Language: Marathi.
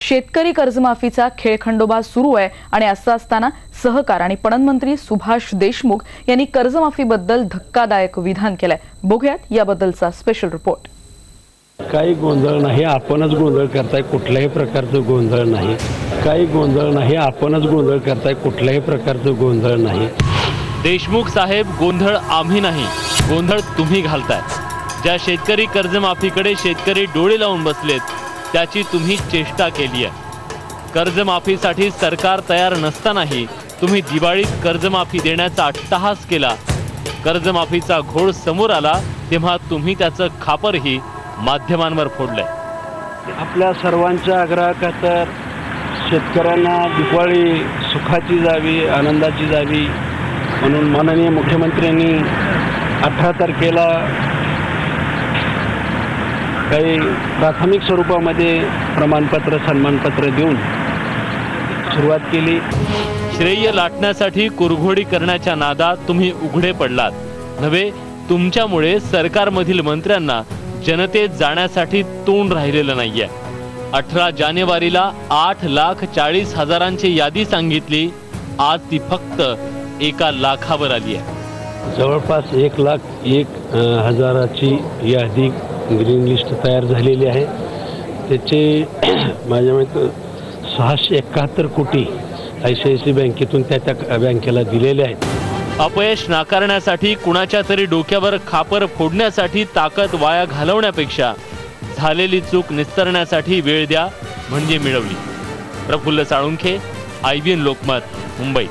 शेतकरी कर्जमाफीचा खेळखंडोबा सुरू आहे आणि असं असताना सहकार आणि पणन मंत्री सुभाष देशमुख यांनी कर्जमाफीबद्दल धक्कादायक विधान केलंय। बघूयात याबद्दलचा स्पेशल रिपोर्ट। काही गोंधळ नाही, आपणच गोंधळ करताय, कुठल्याही प्रकारचं गोंधळ नाही। काही गोंधळ नाही, आपणच गोंधळ करताय, कुठल्याही प्रकारचं गोंधळ नाही। देशमुख साहेब, गोंधळ आम्ही नाही, गोंधळ तुम्ही घालताय। ज्या शेतकरी कर्जमाफीकडे शेतकरी डोळे लावून बसलेत त्याची तुम्ही चेष्टा केली आहे। कर्जमाफीसाठी सरकार तयार नसतानाही तुम्ही दिवाळीत कर्जमाफी देण्याचा अट्टहास केला। कर्जमाफीचा घोळ समोर आला तेव्हा तुम्ही त्याचं खापरही माध्यमांवर फोडलंय। आपल्या सर्वांच्या आग्रहाखातर शेतकऱ्यांना दिवाळी सुखाची जावी, आनंदाची जावी म्हणून माननीय मुख्यमंत्र्यांनी 18 तारखेला काही प्राथमिक स्वरूपामध्ये प्रमाणपत्र सन्मानपत्र देऊन सुरुवात केली। श्रेय लाटण्यासाठी कुरघोडी करण्याच्या नादात तुम्ही उघडे पडलात नव्हे, तुमच्यामुळे सरकारमधील मंत्र्यांना जनतेत जाण्यासाठी तोंड राहिलेलं नाहीये। 18 जानेवारीला 8,40,000ची यादी सांगितली, आज ती फक्त 1 लाखावर आली आहे। जवळपास 1,01,000ची यादी ग्रीन लिस्ट तयार झालेली आहे। त्याचे माझ्या मते 671 कोटी ICICI बँकेतून त्या बँकेला दिलेले आहेत। अपयश नाकारण्यासाठी कुणाच्या तरी डोक्यावर खापर फोडण्यासाठी ताकद वाया घालवण्यापेक्षा झालेली चूक निस्तरण्यासाठी वेळ द्या म्हणजे मिळवली। प्रफुल्ल साळुंखे, IBN लोकमत, मुंबई।